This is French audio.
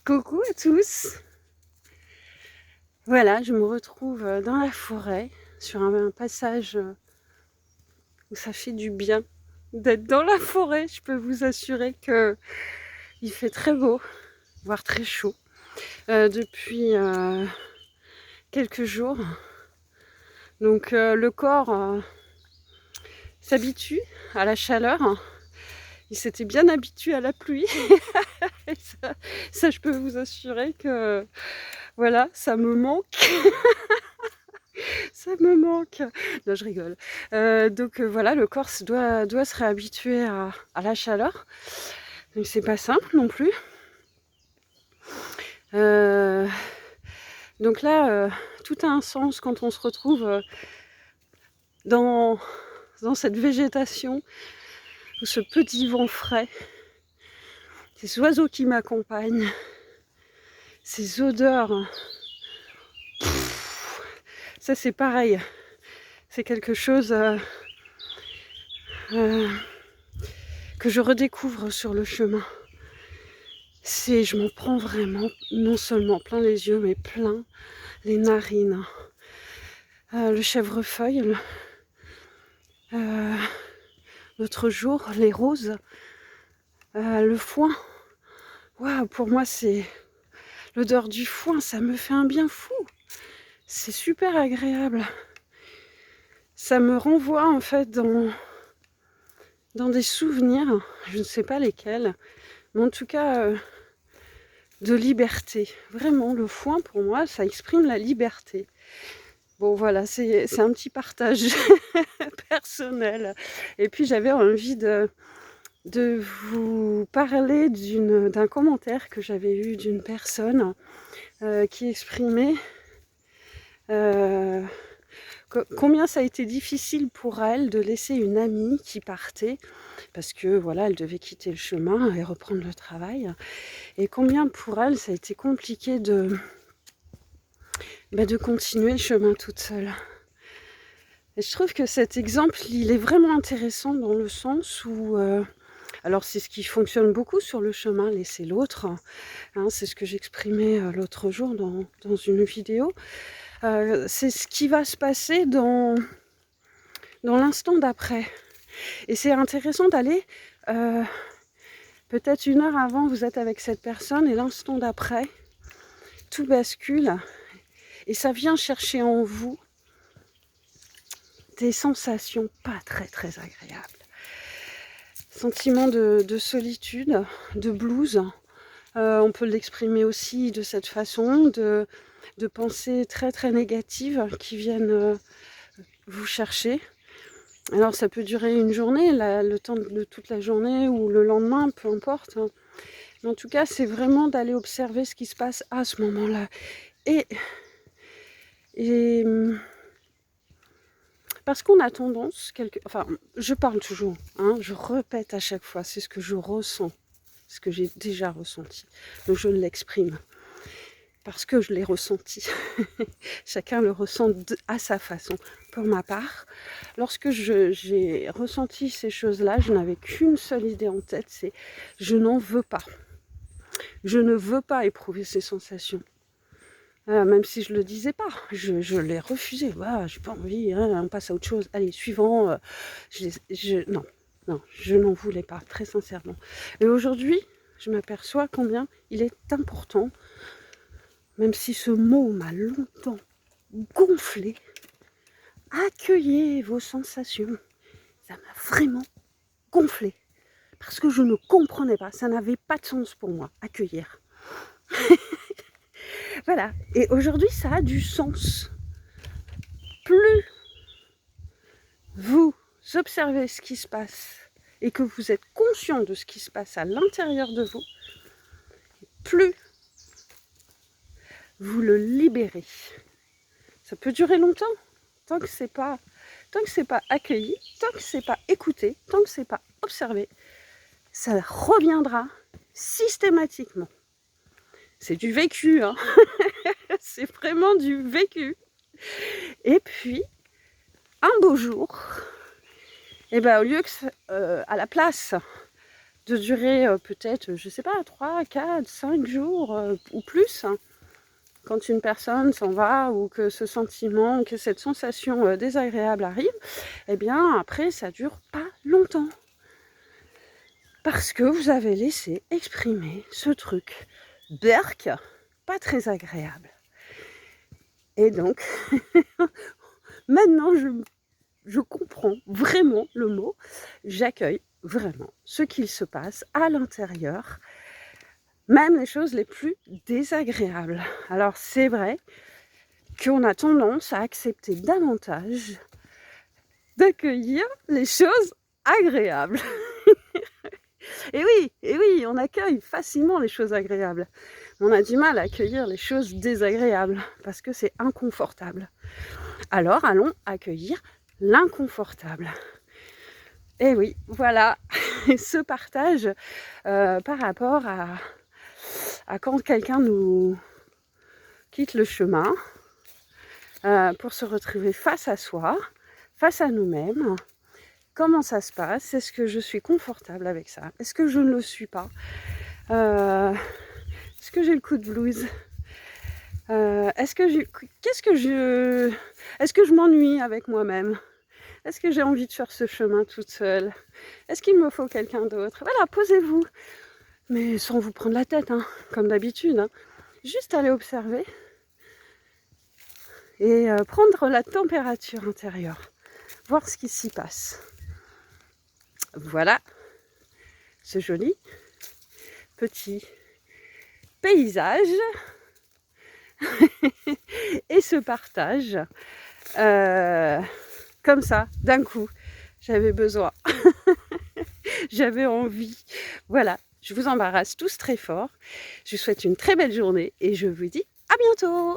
Coucou à tous. Voilà, je me retrouve dans la forêt, sur un passage où ça fait du bien d'être dans la forêt. Je peux vous assurer que il fait très beau, voire très chaud, depuis quelques jours. Donc le corps s'habitue à la chaleur. Il s'était bien habitué à la pluie. Et ça, je peux vous assurer que voilà, ça me manque. Ça me manque. Non, je rigole. Donc voilà, le corps doit se réhabituer à la chaleur. Donc c'est pas simple non plus. Donc là, tout a un sens quand on se retrouve dans cette végétation, où ce petit vent frais, ces oiseaux qui m'accompagnent, ces odeurs. Ça c'est pareil. C'est quelque chose que je redécouvre sur le chemin. Je m'en prends vraiment, non seulement plein les yeux, mais plein les narines. Le chèvrefeuille, l'autre jour, les roses, le foin. Waouh, pour moi, c'est l'odeur du foin, ça me fait un bien fou. C'est super agréable. Ça me renvoie en fait dans des souvenirs, je ne sais pas lesquels, mais en tout cas de liberté. Vraiment, le foin pour moi, ça exprime la liberté. Bon voilà, c'est un petit partage personnel. Et puis j'avais envie de vous parler d'un commentaire que j'avais eu d'une personne qui exprimait combien ça a été difficile pour elle de laisser une amie qui partait, parce que voilà, elle devait quitter le chemin et reprendre le travail, et combien pour elle ça a été compliqué de continuer le chemin toute seule. Et je trouve que cet exemple, il est vraiment intéressant dans le sens où alors c'est ce qui fonctionne beaucoup sur le chemin, laisser l'autre, hein, c'est ce que j'exprimais l'autre jour dans une vidéo. C'est ce qui va se passer dans l'instant d'après. Et c'est intéressant d'aller, peut-être une heure avant, vous êtes avec cette personne, et l'instant d'après, tout bascule, et ça vient chercher en vous des sensations pas très très agréables. Sentiment de solitude, de blues. On peut l'exprimer aussi de cette façon, de pensées très très négatives qui viennent vous chercher. Alors ça peut durer une journée, le temps de toute la journée ou le lendemain, peu importe. Mais en tout cas, c'est vraiment d'aller observer ce qui se passe à ce moment-là. Et parce qu'on a tendance, enfin, je parle toujours, hein, je répète à chaque fois, c'est ce que je ressens, ce que j'ai déjà ressenti. Donc je l'exprime, parce que je l'ai ressenti. Chacun le ressent à sa façon. Pour ma part, lorsque j'ai ressenti ces choses-là, je n'avais qu'une seule idée en tête, c'est je n'en veux pas. Je ne veux pas éprouver ces sensations. Même si je ne le disais pas, je l'ai refusé. Voilà, j'ai pas envie, hein, on passe à autre chose. Allez, suivant. Non, je n'en voulais pas, très sincèrement. Et aujourd'hui, je m'aperçois combien il est important, même si ce mot m'a longtemps gonflé, accueillez vos sensations. Ça m'a vraiment gonflé. Parce que je ne comprenais pas, ça n'avait pas de sens pour moi, accueillir. Voilà, et aujourd'hui ça a du sens. Plus vous observez ce qui se passe et que vous êtes conscient de ce qui se passe à l'intérieur de vous, plus vous le libérez. Ça peut durer longtemps, tant que c'est pas accueilli, tant que c'est pas écouté, tant que c'est pas observé, ça reviendra systématiquement. C'est du vécu, hein. C'est vraiment du vécu. Et puis, un beau jour, au lieu que à la place de durer peut-être, je sais pas, 3, 4, 5 jours ou plus, hein. Quand une personne s'en va ou que ce sentiment, que cette sensation désagréable arrive, eh bien après ça dure pas longtemps. Parce que vous avez laissé exprimer ce truc berk, pas très agréable. Et donc, maintenant je comprends vraiment le mot, j'accueille vraiment ce qu'il se passe à l'intérieur, même les choses les plus désagréables. Alors c'est vrai qu'on a tendance à accepter davantage d'accueillir les choses agréables. Et oui, on accueille facilement les choses agréables. On a du mal à accueillir les choses désagréables parce que c'est inconfortable. Alors allons accueillir l'inconfortable. Et oui, voilà, ce partage par rapport à quand quelqu'un nous quitte le chemin pour se retrouver face à soi, face à nous-mêmes. Comment ça se passe? Est-ce que je suis confortable avec ça? Est-ce que je ne le suis pas? Est-ce que j'ai le coup de blues? Est-ce que je m'ennuie avec moi-même? Est-ce que j'ai envie de faire ce chemin toute seule? Est-ce qu'il me faut quelqu'un d'autre? Voilà, posez-vous. Mais sans vous prendre la tête, hein, comme d'habitude. Hein. Juste aller observer et prendre la température intérieure. Voir ce qui s'y passe. Voilà ce joli petit paysage et ce partage comme ça, d'un coup. J'avais besoin. J'avais envie. Voilà, je vous embarrasse tous très fort. Je vous souhaite une très belle journée et je vous dis à bientôt.